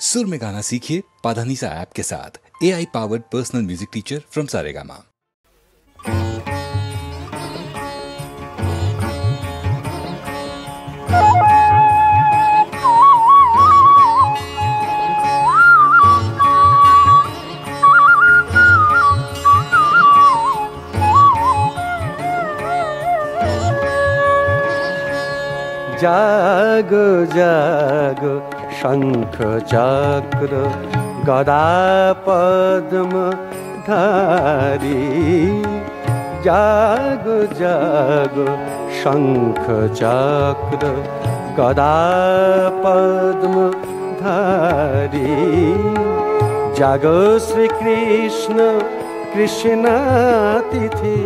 सुर में गाना सीखिए पाधानीसा ऐप के साथ। AI powered personal music teacher from Saregama. जागो जागो शंख चक्र गदा पद्म धारी, जागो जागो शंख चक्र गदा पद्म धारी। जागो श्री कृष्ण कृष्णातिथि,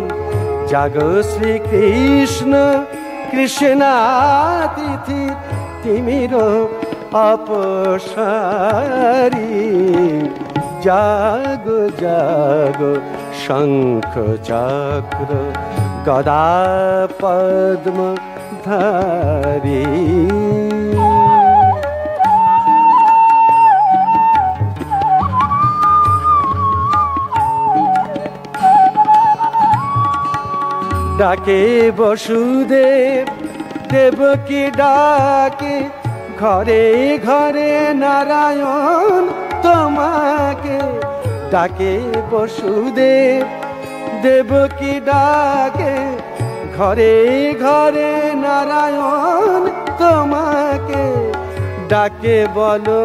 जागो श्री कृष्ण कृष्णातिथि तिम्रो अपसारी। जागो जागो शंख चक्र गदा पद्म धारी। डाके वसुदेव देवकी डाके, घरे घरे नारायण তোমাকে ডাকে। वसुदेव देवकी डाके, घरे घरे नारायण তোমাকে ডাকে। বলো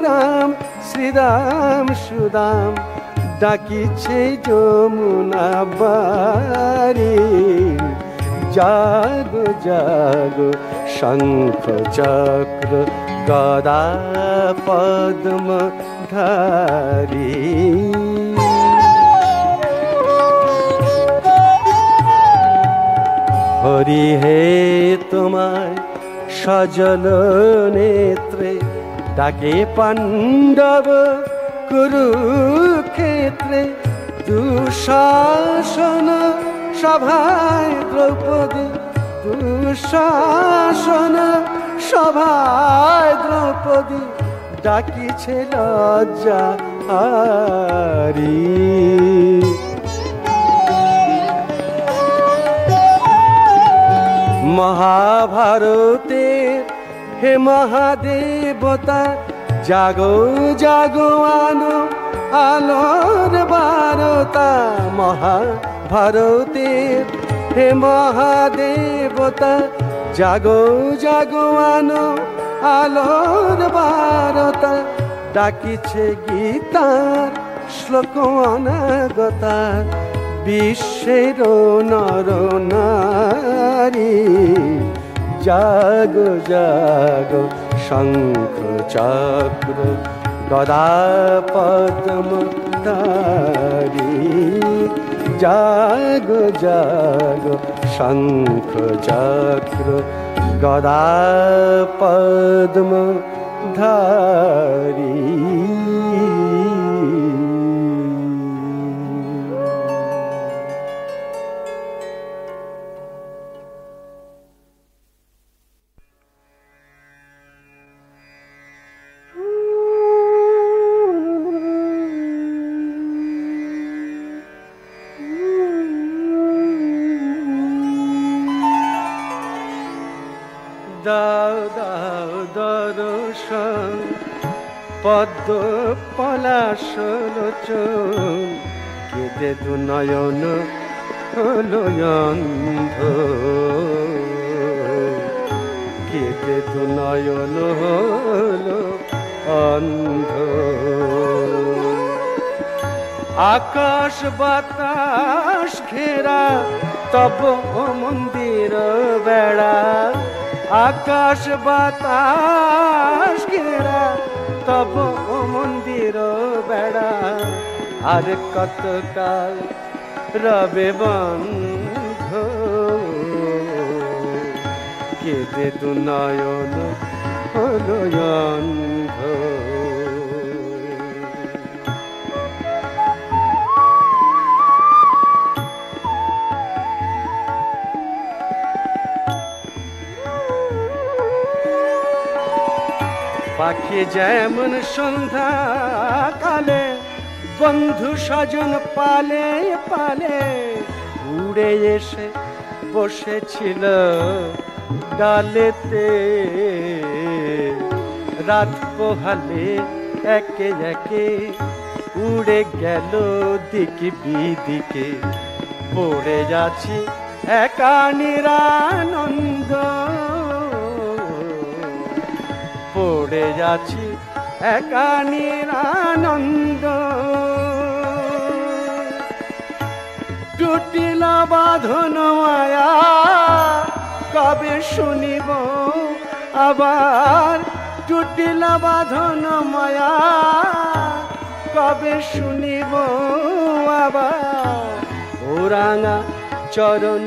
রাম শ্রীরাম সুদাম ডাকিছে যমুনা বারি। জাগো জাগো শঙ্খ চক্র গদা পদ্ম ধারি। হরি হে তোমায় সজল নেত্রে ডাকে পাণ্ডব কুরুক্ষেত্রে। দুঃশাসন সভায় দ্রৌপদী, দুঃশাসন সভায় দ্রৌপদী ডাকিছে লজ্জা হারি। মহাভারতে হে মহাদেবতা, জাগো জাগো আনো আলোর বারতা। মহাভারতে হে মহাদেবতা, জাগো জাগো আনো আলোর বারতা। ডাকিছে গীতার শ্লোক অনাগতা, বিশ্বের নর নারী। জাগো জাগো শঙ্খ চক্র গদা পদ্ম ধারি। জাগো জাগো শঙ্খ চক্র গদা পদ্ম ধারি। দাও দাও দর্শন পদ্ম পলাশ লোচন, কেঁদে দু নয়ন হলো অন্ধ। কেঁদে দু নয়ন হলো অন্ধ। আকাশ বাতাস ঘেরা তব মন্দির বেড়া। আকাশ বাতাস ঘেরা তব মন্দির বেড়া। আর কতকাল রবে বন্ধ, কেঁদে দু নয়ন হলো অন্ধ। পাখি কে যেমন সন্ধ্যা কালে বন্ধু স্বজন পালে পালে উড়ে এসে বসেছিল ডালেতে, রাত পোহালে একে একে উড়ে গেল দিকে বিদিকে, পড়ে যাচ্ছি একা নিরানন্দ, পড়ে যাচ্ছি একা নিরানন্দ। টুটিল বাঁধন মায়া কবে শুনিব আবার, টুটিল বাঁধন মায়া কবে শুনিব আবার, ওরাঙা চরণ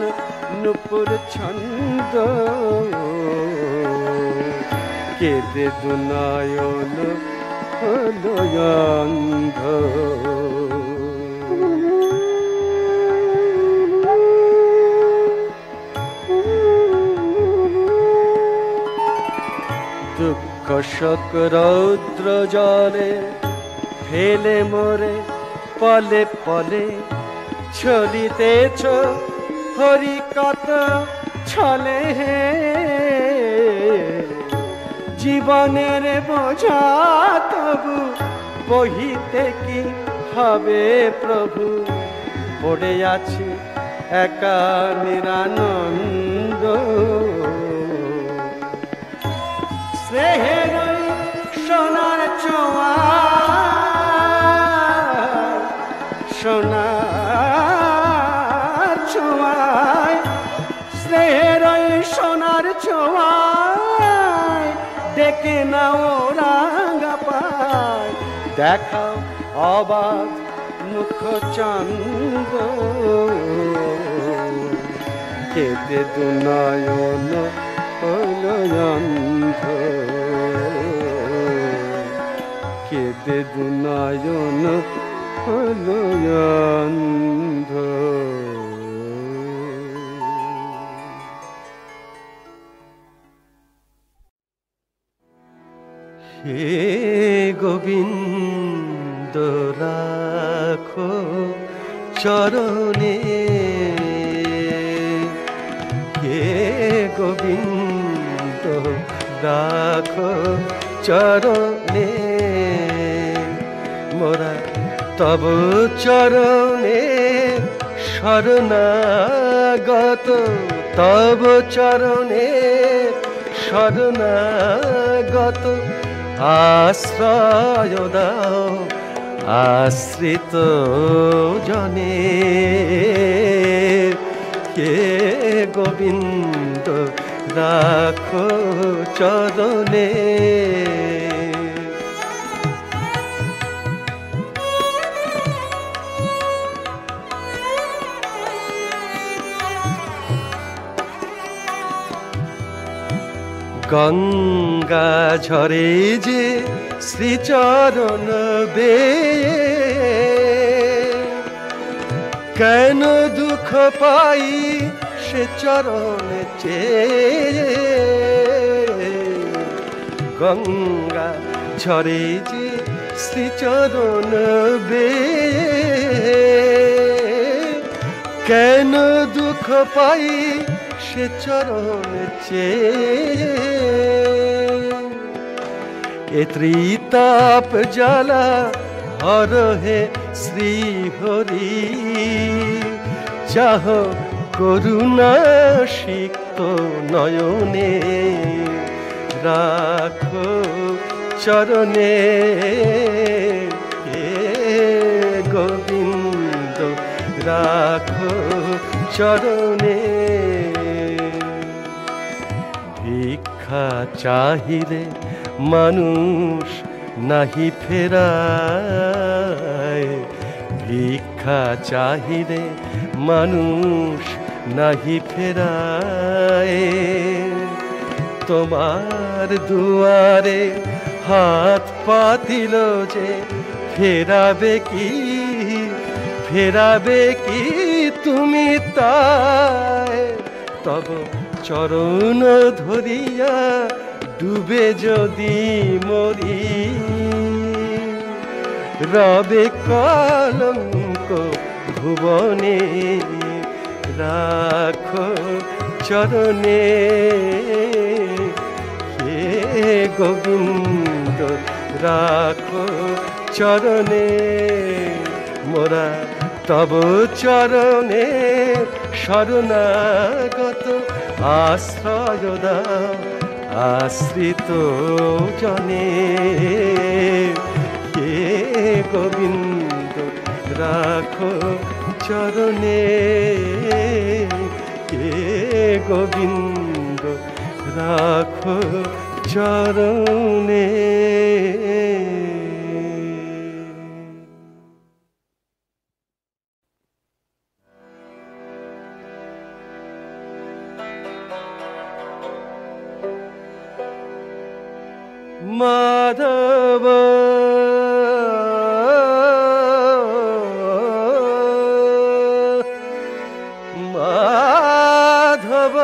নুপুর ছন্দ, কেঁদে দুনয়ন হলো অন্ধ। দুঃখ শোক রৌদ্র জলে ফেলে মোরে পলে পলে, চলিতেছ হরি কত ছলে, জীবনের বোঝা তবু বহিতে কি হবে প্রভু, পড়ে আছি একা নিরানন্দ। স্নেহের সোনার ছোঁয়া, সোনার ছোঁয়ায়, স্নেহের সোনার ছোঁয়ায় ডেকে নাও রাঙা পায়, দেখাও অবাধ মুখ চন্দ, কেঁদে দুনয়ন হলো অন্ধ, কেঁদে দুনয়ন হলো অন্ধ। হে গোবিন্দ রাখো চরণে, হে গোবিন্দ রাখো চরণে, মোরা তব চরণে শরণাগত, তব চরণে শরণাগত, আশ্রয় দাও আশ্রিত জনে, কে গোবিন্দ রাখো চরণে। গঙ্গা ঝরে যে শ্রীচরণ বেয়ে, কেন দুঃখ পাই সে চরণ চেয়ে, গঙ্গা ঝরে যে শ্রীচরণ বেয়ে, কেন দুঃখ পাই সে চরণ চেয়ে, এ ত্রিতাপ জ্বালা হর হে শ্রী হরি, চাহ করুণা সিক্ত নয়নে, রাখো চরণে, হে গোবিন্দ রাখো চরণে। ভিক্ষা চাহিলে মানুষ নাহি ফেরায়, ভিক্ষা চাহিলে মানুষ নাহি ফেরায়, তোমার দুয়ারে হাত পাতিল যে ফেরাবে কি, ফেরাবে কি তুমি তাই, তব চরণ ধরিয়া ডুবে যদি মরি রবে কলঙ্ক ভুবনে রাখো চরণে হে গোবিন্দ রাখো চরণে মোরা তব চরণে শরণাগত আশ্রয় দাও আশ্রিত জনে হে গোবিন্দ রাখো চরণে হে গোবিন্দ রাখো চরণে মাধব মাধব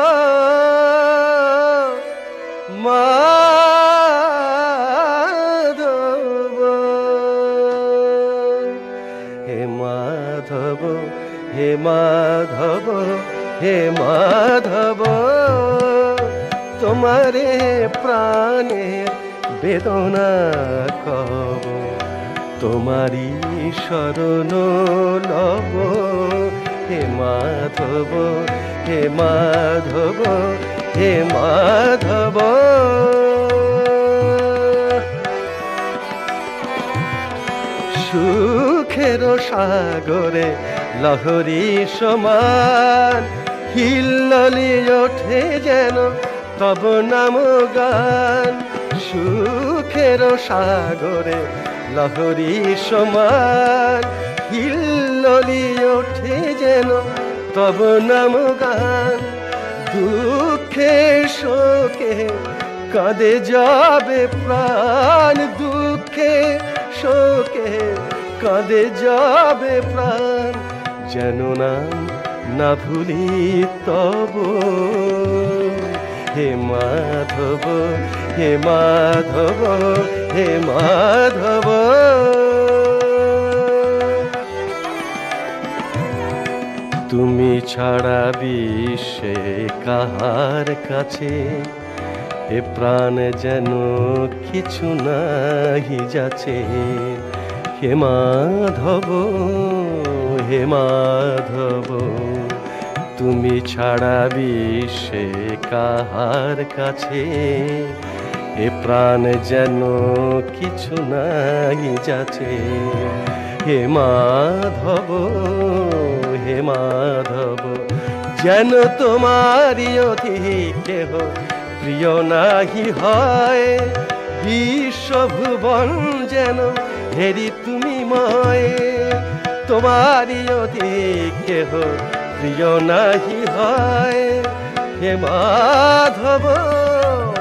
মাধব হে মাধব হে মাধব হে মাধব তোমারে প্রাণের বেদনা কব তোমারি শরণ লব হে মাধব হে মাধব হে মাধব সুখের সাগরে লহরী সমান হিল্লোলি ওঠে যেন তব নাম গান সুখের সাগরে লহরী সমান হিল্লোলি ওঠে যেন তব নাম গান দুঃখে শোকে কাঁদে যাবে প্রাণ দুঃখে শোকে কাঁদে যাবে প্রাণ যেন নাম না ভুলি তব হে মাধব হে মাধব হে মাধব তুমি ছাড়া বিশ্বে কাহার কাছে এ প্রাণ যেন কিছু নাহি যাচ্ছে হে মাধব হে মাধব তুমি ছাড়া বিশ্বে কাহার কাছে এ প্রাণ যেন কিছু নাই যাচ্ছে হে মাধব হে মাধব যেন তোমারি অধিক কেহ প্রিয় নাহি হয় বিশ্বভুবন যেন হেরি তুমি ময় তোমারি অধিক কেহ প্রিয় নাহি হয় হে মাধব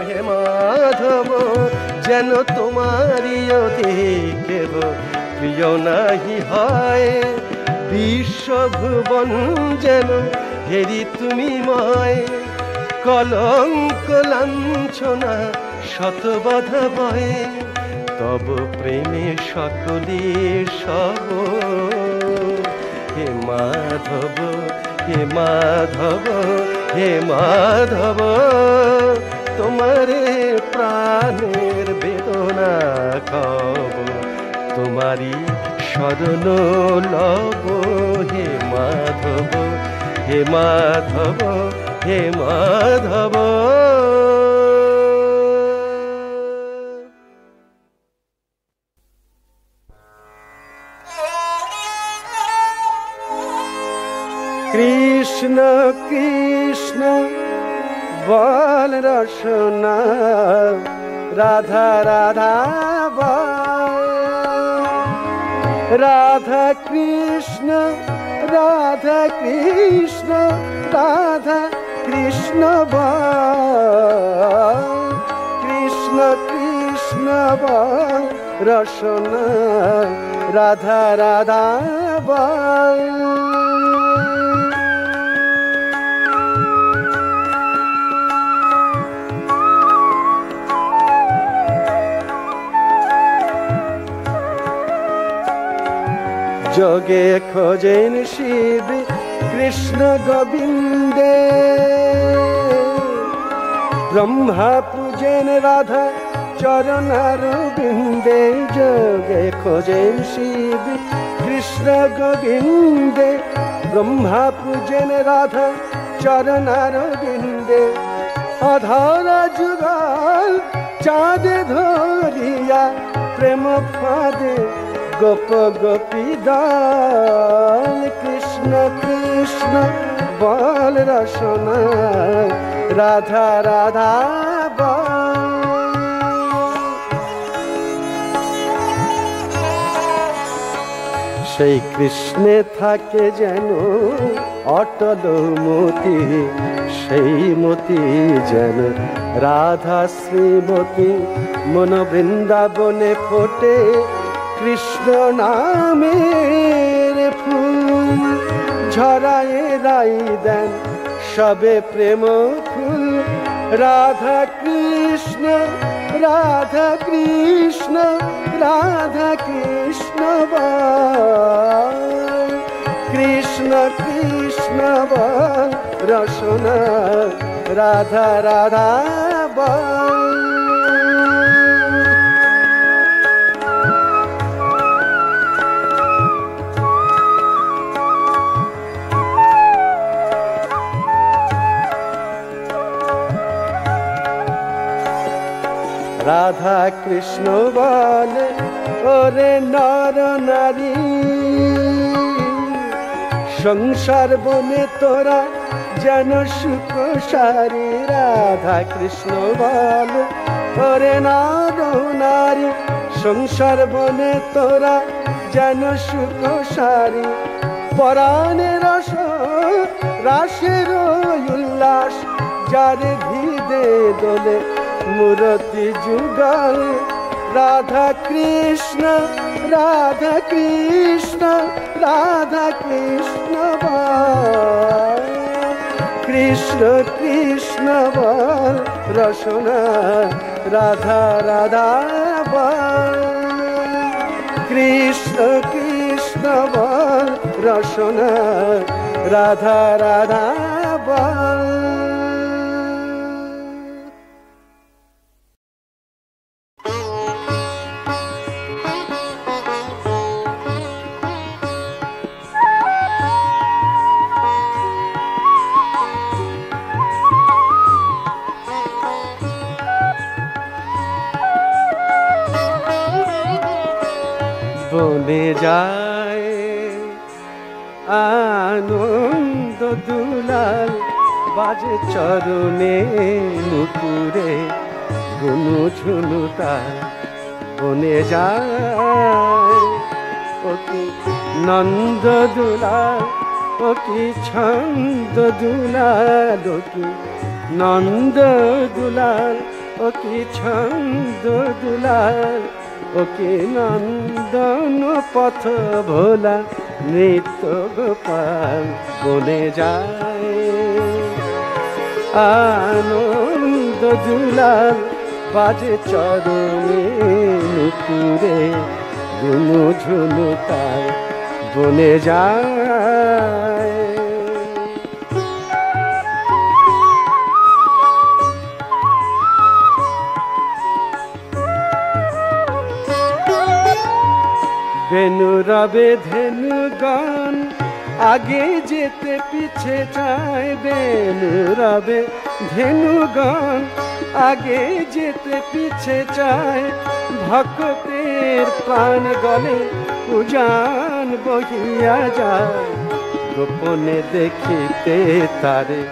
হে মাধব যেন তোমারি অধিক কেহ প্রিয় নাহি হয় বিশ্বভুবন যেন হেরি তুমি ময় কলঙ্ক লাঞ্ছনা শত বাধা বয়ে তব প্রেমে সকলে সব হে মাধব হে মাধব হে মাধব তোমারে প্রাণের বেদনা কব তোমারি শরণ লব হে মাধব হে মাধব হে মাধব কৃষ্ণ কৃষ্ণ বল রসনা রাধা রাধা বল রাধা কৃষ্ণ রাধা কৃষ্ণ রাধা কৃষ্ণ বল কৃষ্ণ কৃষ্ণ বল রসনা রাধা রাধা বল যোগে খোঁজেন শিব কৃষ্ণ গোবিন্দে, ব্রহ্মা পূজেন রাধা চরণার বিন্দে, যোগে খোঁজেন শিব কৃষ্ণ গোবিন্দে, ব্রহ্মা পূজেন রাধা চরণার বিন্দে, অধরা যুগল চাঁদে ধরিয়া প্রেম ফাঁদে গোপ গোপী দল, কৃষ্ণ কৃষ্ণ বল রসনা রাধা রাধা বল। সেই কৃষ্ণে থাকে যেন অটল মতি, সেই মতি যেন রাধা শ্রীমতী, মন বৃন্দাবনে ফোটে কৃষ্ণ নামের ফুল, ঝরায়ে রাই দেন সবে প্রেম ফুল, রাধা কৃষ্ণ রাধা কৃষ্ণ রাধা কৃষ্ণ বল, কৃষ্ণ কৃষ্ণ বল রসনা রাধা রাধা বল। রাধা কৃষ্ণ বলে ওরে নর নারী, সংসার বনে তোরা যেন সুখ সারি, রাধা কৃষ্ণ বলে ওরে নর নারী, সংসার বনে তোরা যেন সুখ সারি, পরাণে রস রাসের উল্লাস, যার ভিদে দোলে মূরতি যুগল, রাধা কৃষ্ণ রাধা কৃষ্ণ রাধা কৃষ্ণ বল, কৃষ্ণ কৃষ্ণ বল রসনা রাধা রাধা বল, কৃষ্ণ কৃষ্ণ বল রসনা রাধা রাধা বল। বনে যায় আনন্দ দুলাল, বাজে চরণে নুপুরে গুনু ঝুনু তাল, বনে যায় ও কি নন্দ দুলাল, ও কি ছন্দ দুলাল, ও কি নন্দ দুলাল, ও কি ছন্দ দুলাল, ও কি নন্দন পথ ভোলা নৃত্য গোপাল, বনে যায় আনন্দ দুলাল, বাজে চরণে নুপুরে গুনু ঝুনু তাল, বনে যায়। বেনু রবে ধেনু গান, আগে যেতে পিছে যায়, বেনু রবে ধেনু গান, আগে যেতে পিছে যায়, ভক্তের প্রাণ গলে উজান বহিয়া যায়, গোপনে দেখিতে তারে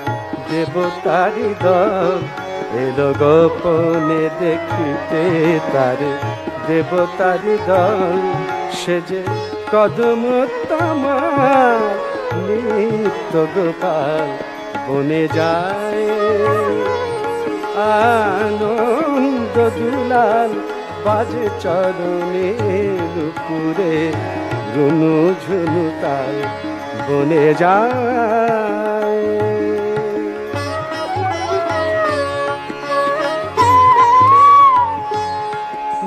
দেবতারি দল, এলো গোপনে দেখিতে তারে দেবতারি দল, সে যে কদম তামার নিত্য গোপাল, বনে যায় আনন্দ দুলাল, বাজে চরণে নুপুরে গুনু ঝুনু তাল, বনে যায়।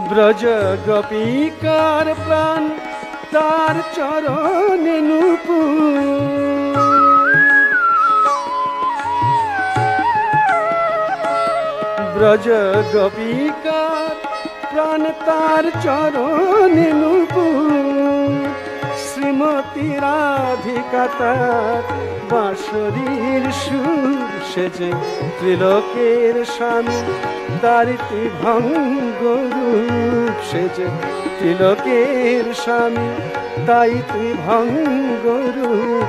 ব্রজ গোপিকার প্রাণ তার চরণে নূপুর ব্রজ গোপিকার প্রাণ তার চরণে নূপুর শ্রীমতী রাধিকা তার বাঁশরীর সুর সেজে ত্রিলোকের স্বামী তার ভঙ্গ রূপ সেজে ত্রিলোকের স্বামী তাই তুই ভঙ্গ রূপ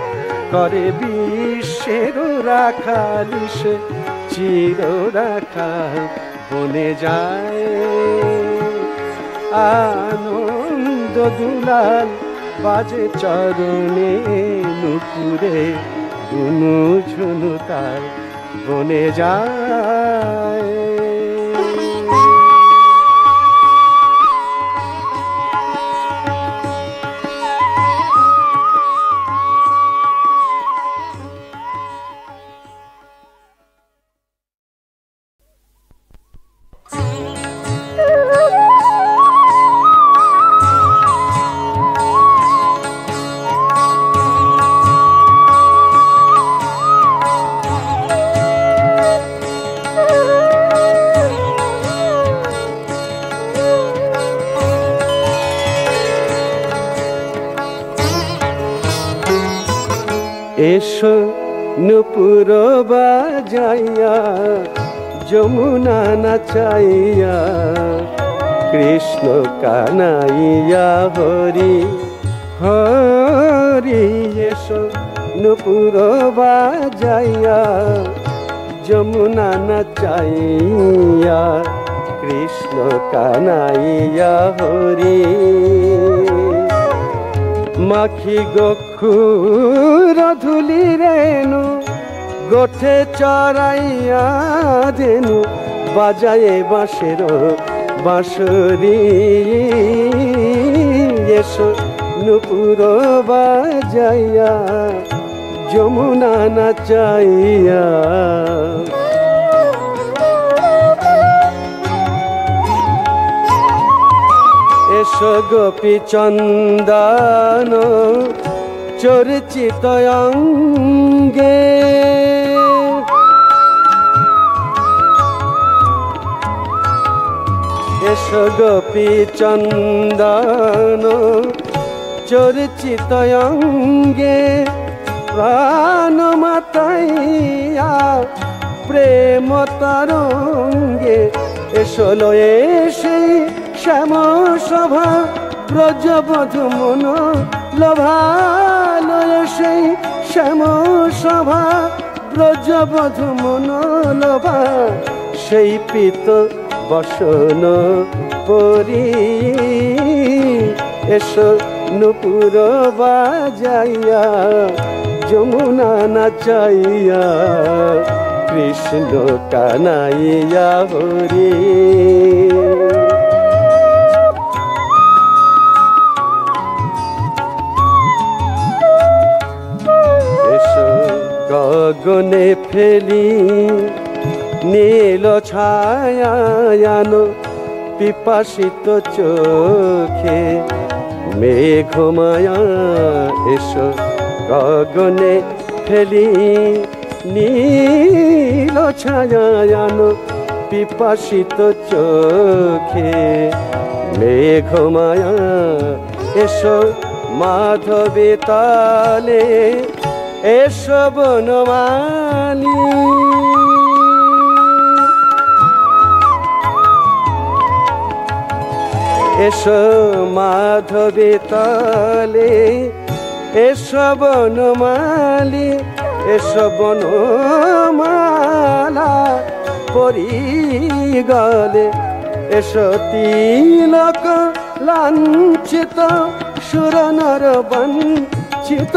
করে বিশ্বের রাখালি সে চির রাখাল বনে যায় আনন্দ দুলাল বাজে চরণে নুপুরে দুনু ঝুনু তাল বনে যায় এসো নুপুর বাজাইয়া যমুনা নাচাইয়া কৃষ্ণ কানাইয়া হরি হরি এসো নুপুর বাজাইয়া যমুনা নাচাইয়া কৃষ্ণ কানাইয়া হরি মাখি গক্ষুর ধুলি রেণু গোঠে চড়াইয়া দেনু বাজায়ে বাঁশের বাঁশরি এসো নুপুর বাজাইয়া যমুনা নাচাইয়া এসো গোপী চন্দন চর্চিত অঙ্গে এসো গোপী চন্দন চর্চিত অঙ্গে প্রাণ মাতাইয়া প্রেম তরঙ্গে এসো লয়ে সেই শ্যাম সভা ব্রজবধূ মন লোভালয় সেই শ্যাম সভা ব্রজবধূ মন লোভা সেই পিত বসন পরি এসো নুপুর বাজাইয়া যমুনা নাচাইয়া কৃষ্ণ কানাইয়া হরি গগনে ফেলি নীল ছায়ান পিপাসিত চোখে মেঘমায়া এসো গগনে ফেলি নীল ছায়ান পিপাসিত চোখে মেঘমায়া এসো মাধবী তালে এসো বনমালী এসো মাধবী তালে এসো বনমালী এসো বনমালা পরি গলে এসো তিলক লাঞ্ছিত সুরনর বঞ্চিত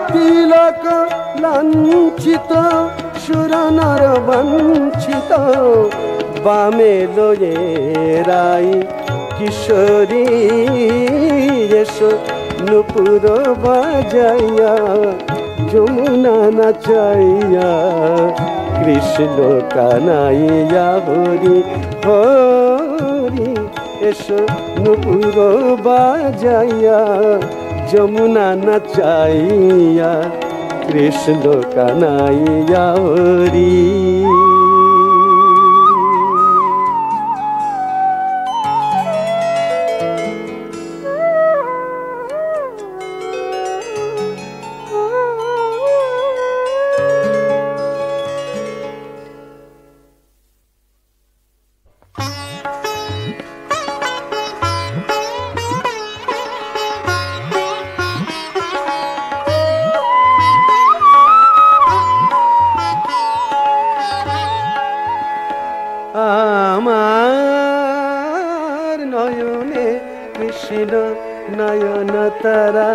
তিলক লাঞ্ছিত সুরনর বঞ্চিত বামে লয়ে রাই কিশোরী এসো নুপুর বাজাইয়া যমুনা নাচাইয়া কৃষ্ণ কানাইয়া হরি হরি এসো নুপুর বাজাইয়া যমুনা নাচাইয়া কৃষ্ণ কানাইয়া হরি আমার নয়নে কৃষ্ণ নয়ন তারা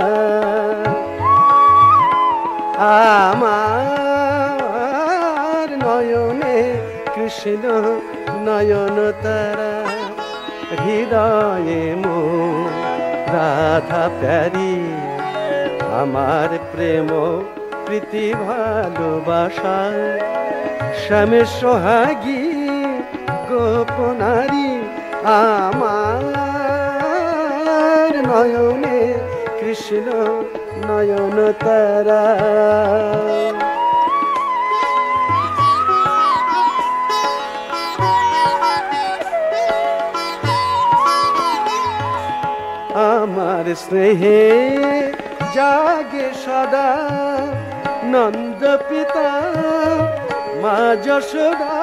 আমার নয়নে কৃষ্ণ নয়ন তারা হৃদয়ে মো রাধা প্যারি আমার প্রেম প্রীতি ভালোবাসা শ্যামে সোহাগী গোপনারী আমার নয়নে কৃষ্ণ নয়ন তারা আমার স্নেহে জাগে সদা নন্দ পিতা মা যশোদা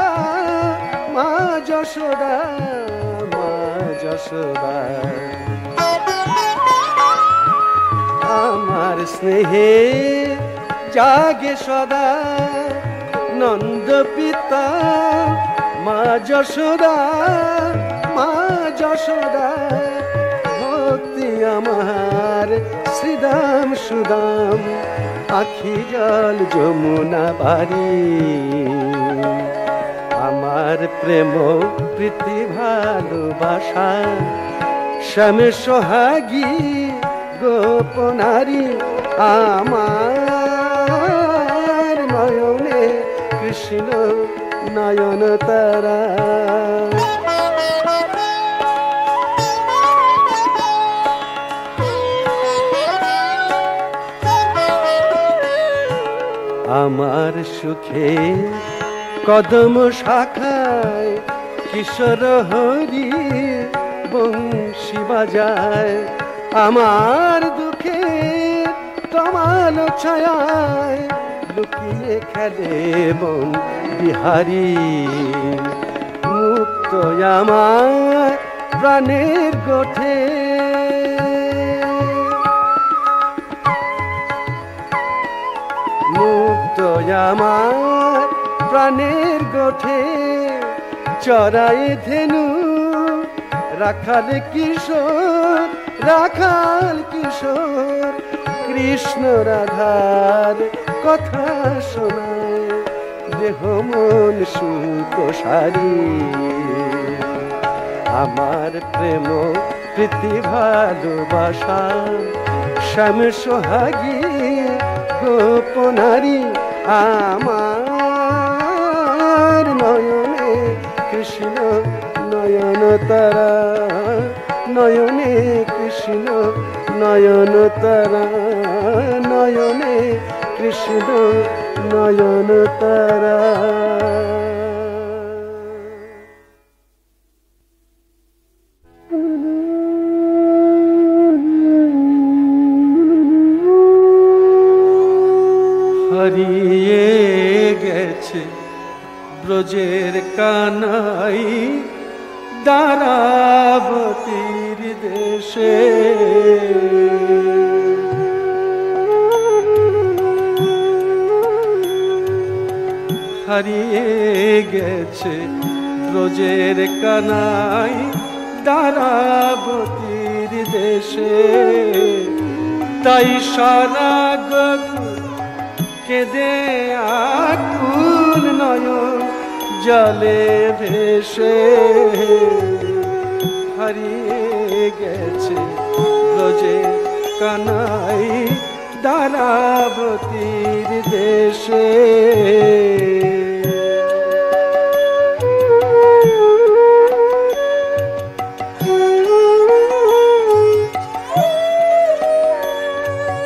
মা যশোদা মা যশোদা আমার স্নেহে জাগে সদা নন্দ পিতা মা যশোদা মা যশোদা ভক্তি আমার শ্রীদাম সুদাম আখি জল যমুনা বাড়ি আমার প্রেম প্রীতি ভালোবাসা শ্যামে সোহাগী গোপনারী আমার নয়নে কৃষ্ণ নয়ন তারা আমার সুখে কদম শাখায় কিশোর হরি বংশী বাজায় আমার দুঃখে তমাল ছায়ায় লুকিয়ে খেলে বন বিহারী মুক্ত আমার প্রাণের গোঠে মুক্ত আমার প্রাণের গোঠে চড়াই ধেনু রাখাল কিশোর রাখাল কিশোর কৃষ্ণ রাধার কথা শোনায় দেহ মন সুখ সারি আমার প্রেম প্রীতি ভালোবাসা শ্যাম সোহাগী গোপনারী আমার নয়নে কৃষ্ণ নয়ন তারা নয়নে কৃষ্ণ নয়ন তারা নয়নে কৃষ্ণ নয়ন তারা হারিয়ে গেছে ব্রজের কানাই দ্বারাবতীর দেশে হারিয়ে গেছে ব্রজের কানাই দ্বারাবতীর দেশে তাই সারা গকুল কেঁদে আকুল নয়ন জলে ভেসে হারিয়ে গেছে ব্রজের কানাই দ্বারাবতীর দেশে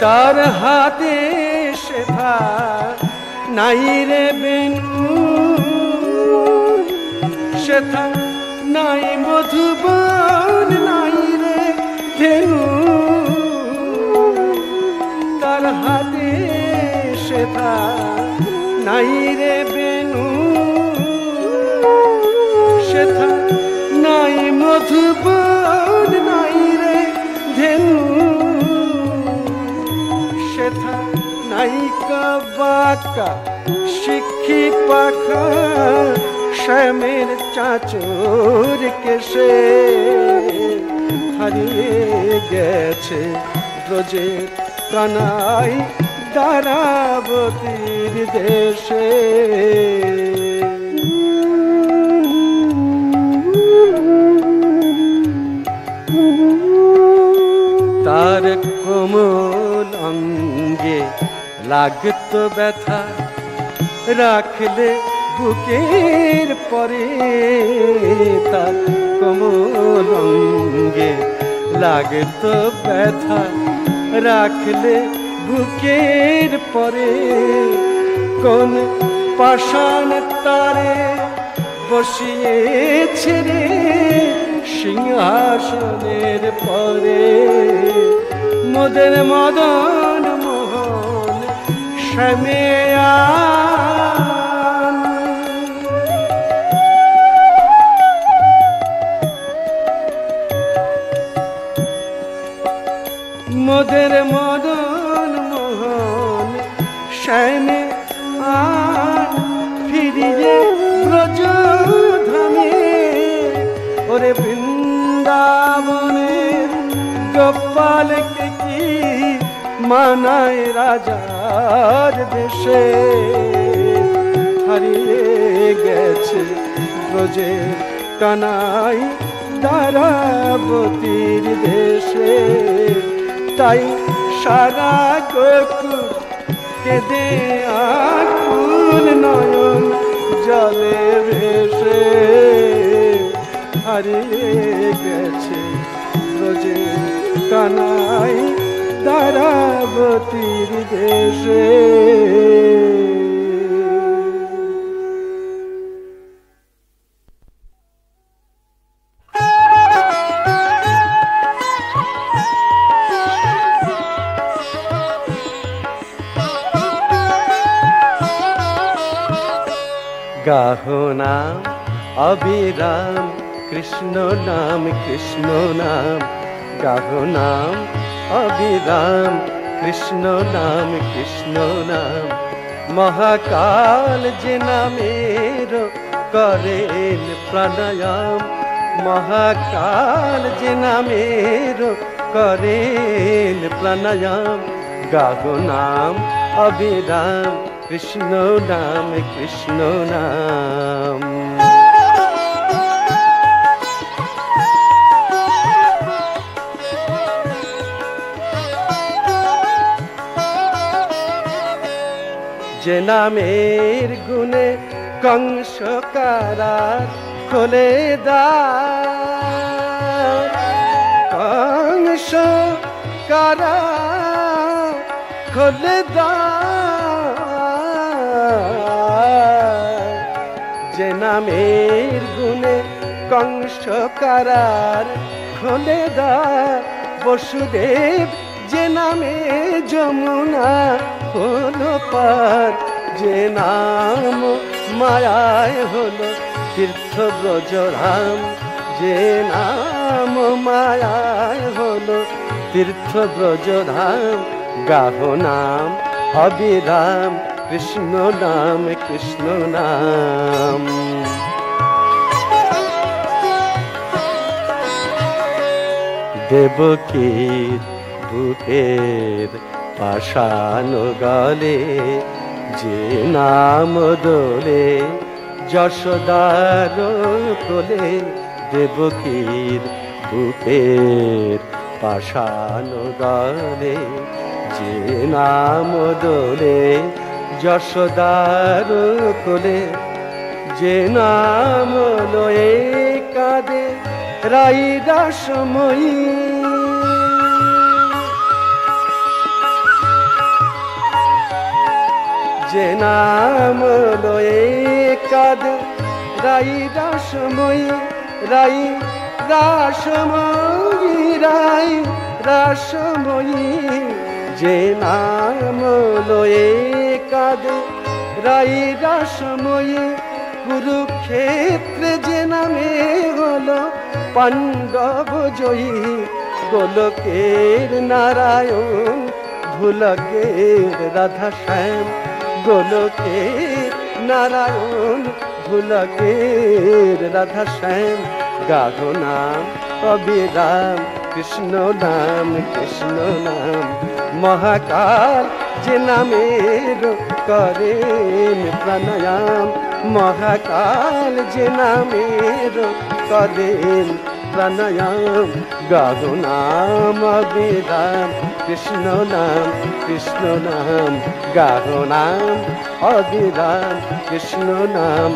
তার হাতে সেথা নাই রে বেনু, সেথা নাই মধুবন, নাই রে ধেনু। তার হাতে সেথা নাই রে বেনু, সেথা নাই মধুবন, নাই রে ধেনু। সেথা নাই বাঁকা শিক্ষি পাখা, শ্যামের চাঁচর কেশে হারিয়ে গেছে ব্রজের কানাই দ্বারাবতীর দেশে। তার কোমল অঙ্গে লাগতো ব্যথা, রাখলে বুকের পরে। তার কোমল অঙ্গে লাগতো ব্যথা, রাখলে বুকের পরে। কোন পাষাণ তারে বসিয়েছে রে সিংহাসনের পরে। মোদের মদন মোহন শ্যামেয়া, মোদের মদন মোহন শ্যামে আন, ফিরিয়ে ব্রজ ধামে। ওরে বৃন্দাবনের গোপালকে কি মানায় রাজার দেশে। হারিয়ে গেছে ব্রজের কানাই দ্বারাবতীর দেশে। তাই সারা গোকুল কেঁদে আকুল নয়ন জলে ভেসে। হারিয়ে গেছে ব্রজের কানাই দ্বারাবতীর দেশে। গাহো নাম অবিরাম কৃষ্ণ নাম, কৃষ্ণ নাম। গাহো নাম অবিরাম কৃষ্ণ নাম, কৃষ্ণ নাম। মহাকাল যে নামের করেন প্রাণায়াম, মহাকাল যে নামের করেন প্রাণায়াম। গাহো নাম অবিরাম কৃষ্ণ নাম, কৃষ্ণ নাম। যে নামের গুণে কংস কারার খোলে দ্বার, কংস কারার খোলে দ্বার। যে নামের গুণে কংস কারার খোলে দ্বার। বসুদেব যে নামে যমুনা হলো পার, যে নাম মায়ায় হলো তীর্থ ব্রজধাম, যে নাম মায়ায় হলো তীর্থ ব্রজধাম। গাহো নাম অবিরাম কৃষ্ণ নাম, কৃষ্ণ নাম। দেবকীর বুকের পাষাণ গলে যে নাম দোলে যশোদার কোলে। দেবকীর বুকের পাষাণ গলে যে নাম দোলে যশোদার কোলে। যে নাম লয়ে কাঁদে রাইদাসময়ী, নাম লয়ে কাঁদে রাই রাসময়ী রাই রাসময়ী রাই রাসময়ী যে নাম লয়ে কাঁদে রাই রাসময়ী কুরুক্ষেত্রে যে নামে হলো পাণ্ডব জয়ী গোলকের নারায়ণ ভুলকের রাধা শ্যাম গোলকের নারায়ণ ভুলকের রাধা শ্যাম গাঢ় নাম অবিরাম কৃষ্ণ নাম মহাকাল যে নামের করেন প্রাণায়াম মহাকাল যে নামের করেন প্রাণায়াম গাঢ় নাম অবিরাম কৃষ্ণ নাম গাঢ় নাম অবিরাম কৃষ্ণ নাম